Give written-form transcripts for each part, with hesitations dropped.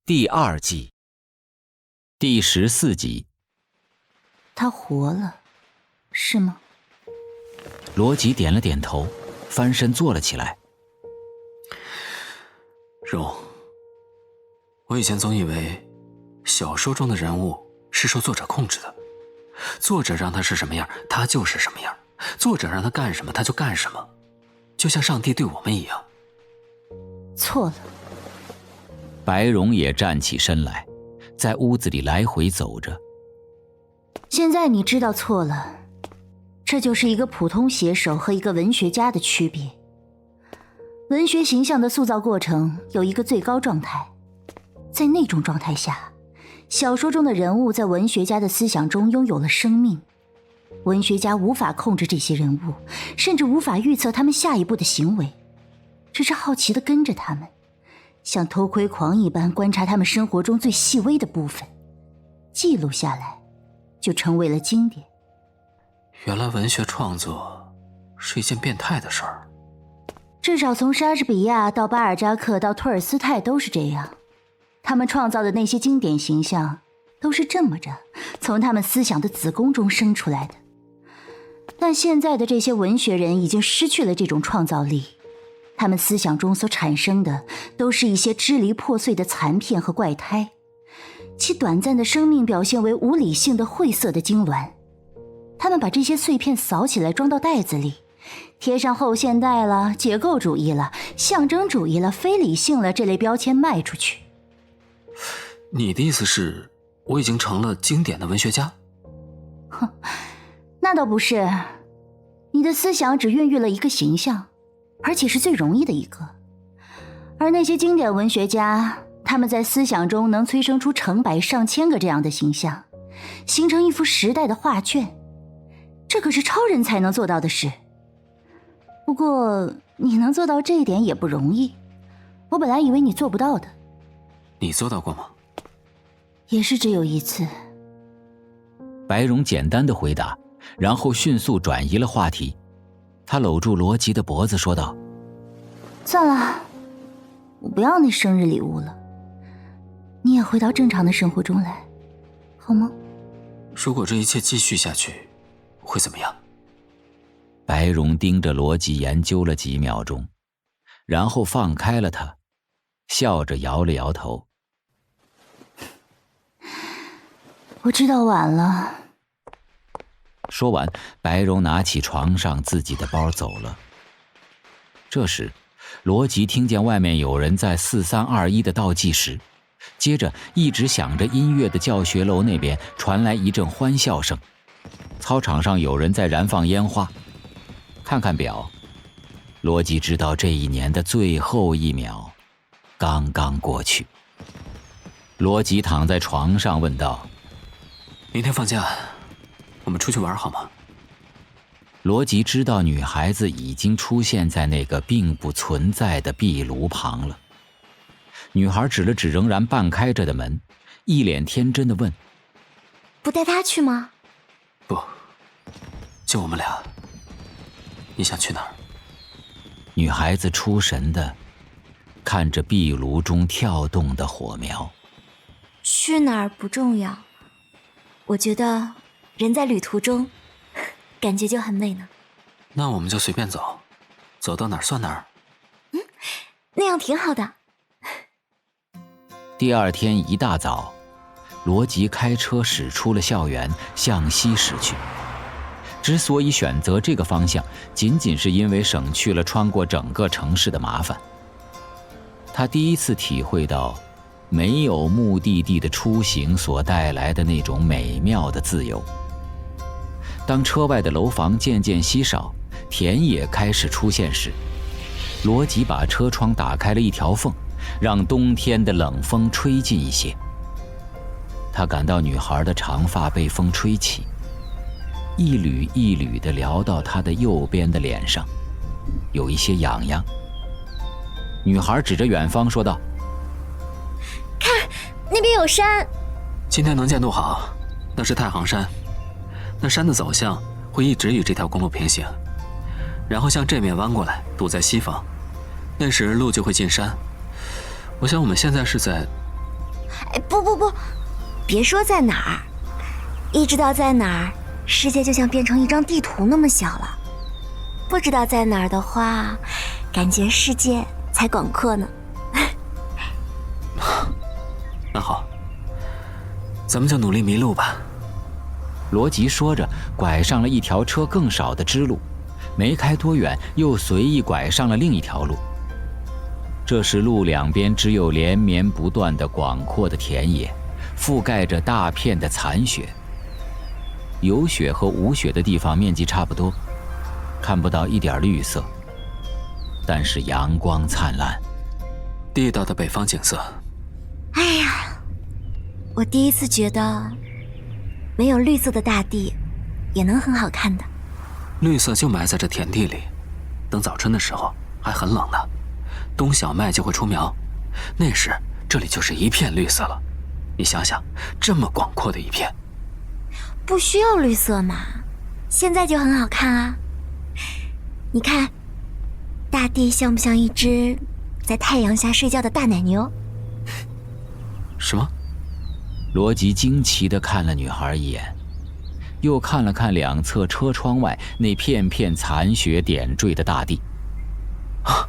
第2季第14集。他活了，是吗？罗辑点了点头，翻身坐了起来。荣，我以前总以为小说中的人物是受作者控制的，作者让他是什么样他就是什么样，作者让他干什么他就干什么，就像上帝对我们一样。错了。白蓉也站起身来，在屋子里来回走着。现在你知道错了，这就是一个普通写手和一个文学家的区别。文学形象的塑造过程有一个最高状态，在那种状态下，小说中的人物在文学家的思想中拥有了生命。文学家无法控制这些人物，甚至无法预测他们下一步的行为，只是好奇地跟着他们，像偷窥狂一般观察他们生活中最细微的部分，记录下来，就成为了经典。原来文学创作是一件变态的事儿。至少从莎士比亚到巴尔扎克到托尔斯泰都是这样，他们创造的那些经典形象都是这么着从他们思想的子宫中生出来的。但现在的这些文学人已经失去了这种创造力，他们思想中所产生的都是一些支离破碎的残片和怪胎，其短暂的生命表现为无理性的晦涩的痉挛。他们把这些碎片扫起来装到袋子里，贴上后现代了、解构主义了、象征主义了、非理性了这类标签卖出去。你的意思是我已经成了经典的文学家？哼，那倒不是，你的思想只孕育了一个形象，而且是最容易的一个。而那些经典文学家，他们在思想中能催生出成百上千个这样的形象，形成一幅时代的画卷，这可是超人才能做到的事。不过你能做到这一点也不容易，我本来以为你做不到的。你做到过吗？也是只有一次。白蓉简单的回答，然后迅速转移了话题。他搂住罗辑的脖子说道：算了，我不要那生日礼物了，你也回到正常的生活中来，好吗？如果这一切继续下去，会怎么样？白蓉盯着罗辑研究了几秒钟，然后放开了他，笑着摇了摇头。我知道晚了。说完，白蓉拿起床上自己的包走了。这时，罗辑听见外面有人在4321的倒计时，接着一直响着音乐的教学楼那边传来一阵欢笑声。操场上有人在燃放烟花。看看表，罗辑知道这一年的最后1秒刚刚过去。罗辑躺在床上问道：明天放假，我们出去玩好吗？罗辑知道女孩子已经出现在那个并不存在的壁炉旁了。女孩指了指仍然半开着的门，一脸天真地问：不带他去吗？不，就我们俩。你想去哪儿？女孩子出神地看着壁炉中跳动的火苗。去哪儿不重要，我觉得人在旅途中感觉就很美呢。那我们就随便走，走到哪儿算哪儿。那样挺好的。第2天一大早，罗辑开车驶出了校园，向西驶去。之所以选择这个方向，仅仅是因为省去了穿过整个城市的麻烦。他第一次体会到没有目的地的出行所带来的那种美妙的自由。当车外的楼房渐渐稀少，田野开始出现时，罗辑把车窗打开了一条缝，让冬天的冷风吹进一些。他感到女孩的长发被风吹起，一缕一缕地撩到她的右边的脸上，有一些痒痒。女孩指着远方说道：看，那边有山。今天能见度好，那是太行山。那山的走向会一直与这条公路平行，然后向这面弯过来，堵在西方。那时路就会进山。我想我们现在是在哎，不，别说在哪儿，一知道在哪儿，世界就像变成一张地图那么小了。不知道在哪儿的话，感觉世界才广阔呢。那好，咱们就努力迷路吧。罗辑说着，拐上了一条车更少的支路，没开多远，又随意拐上了另一条路。这时路两边只有连绵不断的广阔的田野，覆盖着大片的残雪。有雪和无雪的地方面积差不多，看不到一点绿色，但是阳光灿烂。地道的北方景色。哎呀，我第一次觉得没有绿色的大地也能很好看的。绿色就埋在这田地里，等早春的时候还很冷呢，冬小麦就会出苗，那时这里就是一片绿色了。你想想，这么广阔的一片。不需要绿色嘛，现在就很好看啊。你看，大地像不像一只在太阳下睡觉的大奶牛？什么？罗辑惊奇地看了女孩一眼，又看了看两侧车窗外那片片残雪点缀的大地。啊，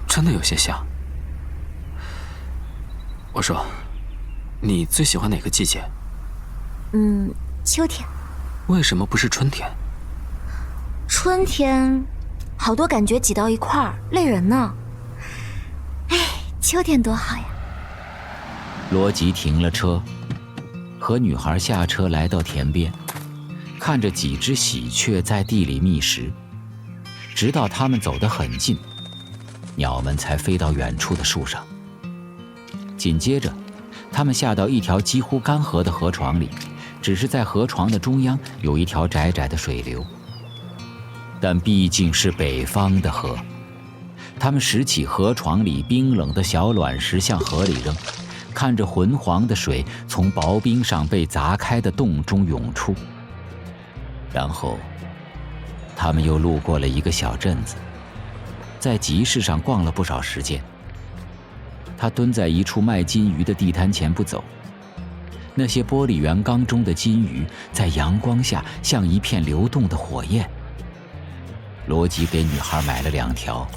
真的有些像。我说，你最喜欢哪个季节？秋天。为什么不是春天？春天，好多感觉挤到一块儿，累人呢。哎，秋天多好呀！罗辑停了车，和女孩下车来到田边，看着几只喜鹊在地里觅食，直到它们走得很近，鸟们才飞到远处的树上。紧接着，它们下到一条几乎干涸的河床里，只是在河床的中央有一条窄窄的水流。但毕竟是北方的河，它们拾起河床里冰冷的小卵石向河里扔，看着浑黄的水从薄冰上被砸开的洞中涌出。然后他们又路过了一个小镇子，在集市上逛了不少时间。他蹲在一处卖金鱼的地摊前不走，那些玻璃圆缸中的金鱼在阳光下像一片流动的火焰。罗辑给女孩买了2条，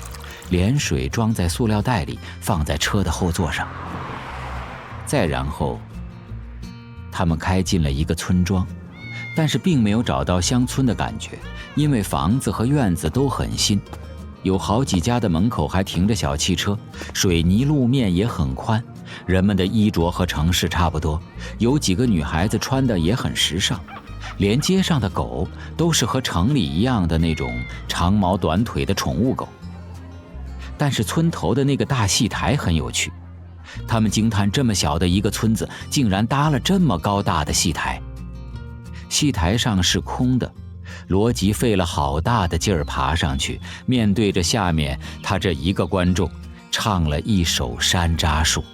连水装在塑料袋里，放在车的后座上。再然后，他们开进了一个村庄，但是并没有找到乡村的感觉，因为房子和院子都很新，有好几家的门口还停着小汽车，水泥路面也很宽，人们的衣着和城市差不多，有几个女孩子穿的也很时尚，连街上的狗都是和城里一样的那种长毛短腿的宠物狗。但是村头的那个大戏台很有趣，他们惊叹这么小的一个村子竟然搭了这么高大的戏台。戏台上是空的，罗辑费了好大的劲儿爬上去，面对着下面他这一个观众，唱了一首山楂树。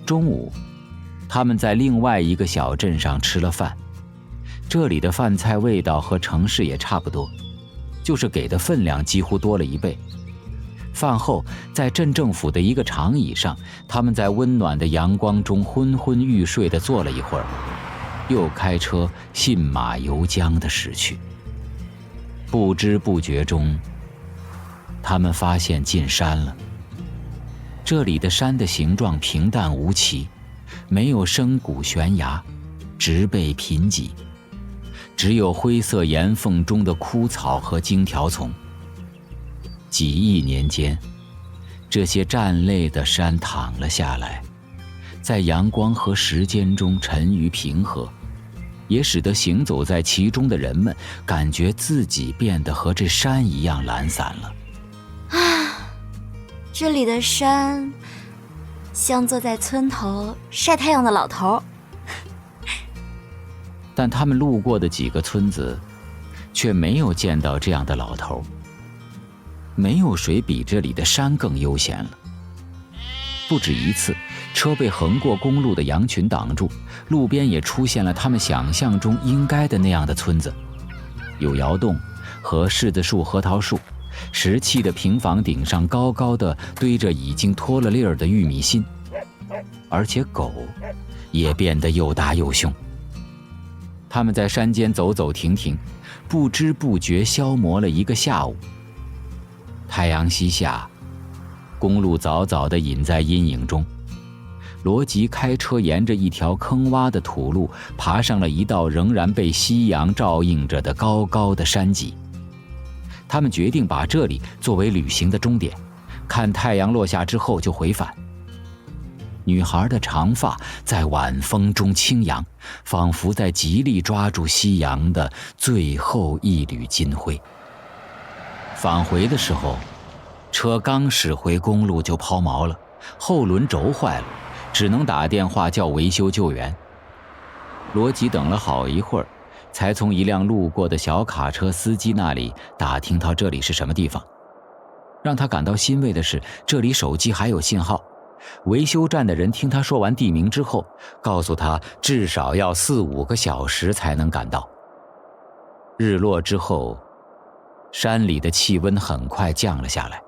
中午，他们在另外一个小镇上吃了饭，这里的饭菜味道和城市也差不多，就是给的分量几乎多了1倍。饭后，在镇政府的一个长椅上，他们在温暖的阳光中昏昏欲睡地坐了一会儿，又开车信马由缰地驶去。不知不觉中，他们发现进山了。这里的山的形状平淡无奇，没有深谷悬崖，植被贫瘠，只有灰色岩缝中的枯草和荆条丛。几亿年间，这些战累的山躺了下来，在阳光和时间中沉于平和，也使得行走在其中的人们感觉自己变得和这山一样懒散了。这里的山像坐在村头晒太阳的老头。但他们路过的几个村子却没有见到这样的老头。没有谁比这里的山更悠闲了。不止一次，车被横过公路的羊群挡住，路边也出现了他们想象中应该的那样的村子，有窑洞和柿子树、核桃树，石砌的平房顶上高高的堆着已经脱了粒儿的玉米芯，而且狗也变得又大又凶。他们在山间走走停停，不知不觉消磨了一个下午。太阳西下，公路早早地隐在阴影中。罗辑开车沿着一条坑洼的土路爬上了一道仍然被夕阳照映着的高高的山脊。他们决定把这里作为旅行的终点，看太阳落下之后就回返。女孩的长发在晚风中轻扬，仿佛在极力抓住夕阳的最后一缕金辉。返回的时候，车刚驶回公路就抛锚了，后轮轴坏了，只能打电话叫维修救援。罗辑等了好一会儿，才从一辆路过的小卡车司机那里打听到这里是什么地方。让他感到欣慰的是，这里手机还有信号。维修站的人听他说完地名之后，告诉他至少要4-5个小时才能赶到。日落之后，山里的气温很快降了下来。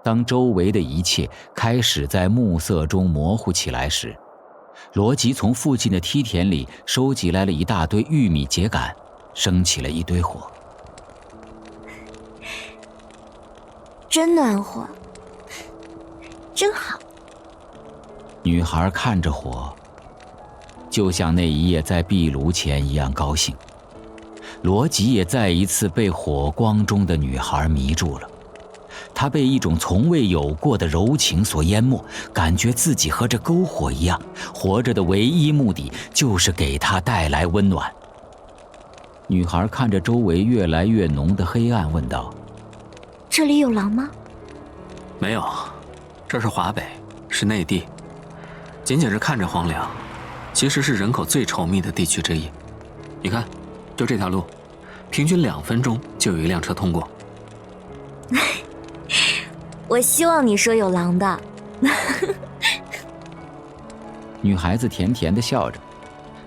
当周围的一切开始在暮色中模糊起来时，罗辑从附近的梯田里收集来了一大堆玉米秸秆，生起了一堆火。真暖和，真好。女孩看着火，就像那一夜在壁炉前一样高兴。罗辑也再一次被火光中的女孩迷住了，他被一种从未有过的柔情所淹没，感觉自己和这篝火一样，活着的唯一目的就是给他带来温暖。女孩看着周围越来越浓的黑暗，问道：这里有狼吗？没有，这是华北，是内地，仅仅是看着荒凉，其实是人口最稠密的地区之一。你看，就这条路，平均2分钟就有一辆车通过。我希望你说有狼的。女孩子甜甜地笑着，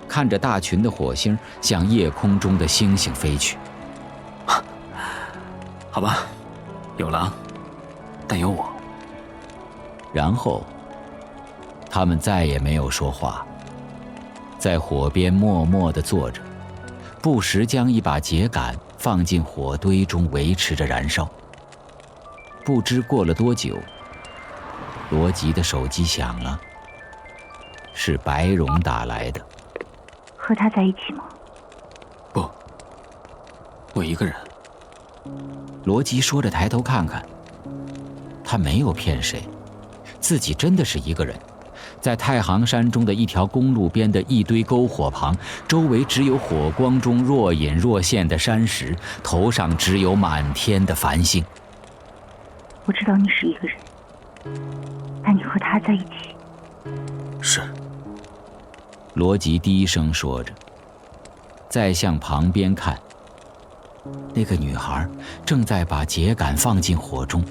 看着大群的火星向夜空中的星星飞去。好吧，有狼，但有我。然后他们再也没有说话，在火边默默地坐着，不时将一把秸秆放进火堆中维持着燃烧。不知过了多久，罗辑的手机响了，是白蓉打来的。和他在一起吗？不，我一个人。罗辑说着抬头看看，他没有骗谁，自己真的是一个人，在太行山中的一条公路边的一堆篝火旁，周围只有火光中若隐若现的山石，头上只有满天的繁星。我知道你是一个人，但你和他在一起。是。罗辑低声说着，再向旁边看，那个女孩正在把秸秆放进火中，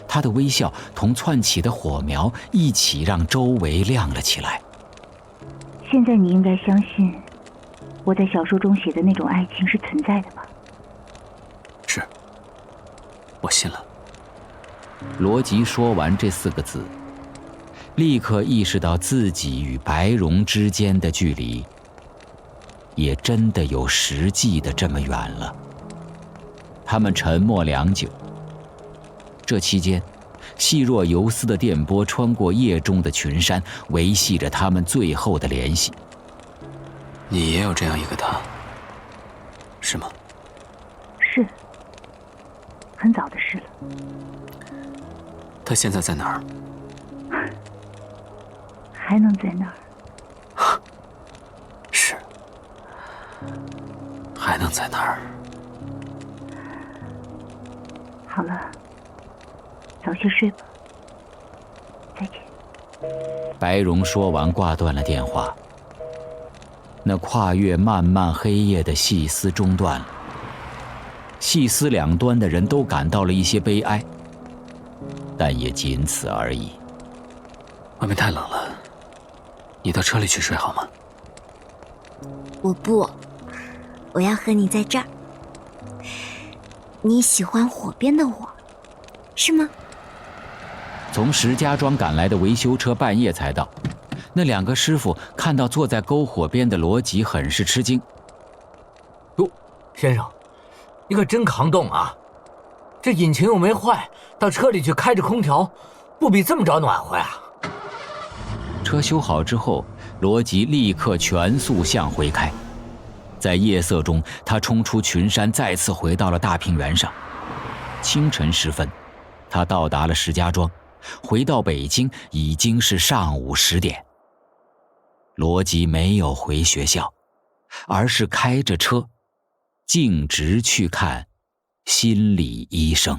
她的微笑同窜起的火苗一起让周围亮了起来。现在你应该相信，我在小说中写的那种爱情是存在的吧？是，我信了。罗辑说完这4个字，立刻意识到自己与白蓉之间的距离也真的有实际的这么远了。他们沉默良久，这期间细若游丝的电波穿过夜中的群山，维系着他们最后的联系。你也有这样一个他，是吗？是，很早的事了。他现在在哪儿？还能在哪儿？是，还能在哪儿？好了，早些睡吧。再见。白蓉说完挂断了电话。那跨越漫漫黑夜的细丝中断了，细丝两端的人都感到了一些悲哀，但也仅此而已。外面太冷了，你到车里去睡好吗？我不，我要和你在这儿。你喜欢火边的我，是吗？从石家庄赶来的维修车半夜才到，那2个师傅看到坐在篝火边的罗辑，很是吃惊。哟，先生，你可真抗冻啊！这引擎又没坏，到车里去开着空调，不比这么着暖和呀？车修好之后，罗辑立刻全速向回开。在夜色中，他冲出群山，再次回到了大平原上。清晨时分，他到达了石家庄，回到北京已经是上午10点。罗辑没有回学校，而是开着车径直去看心理医生。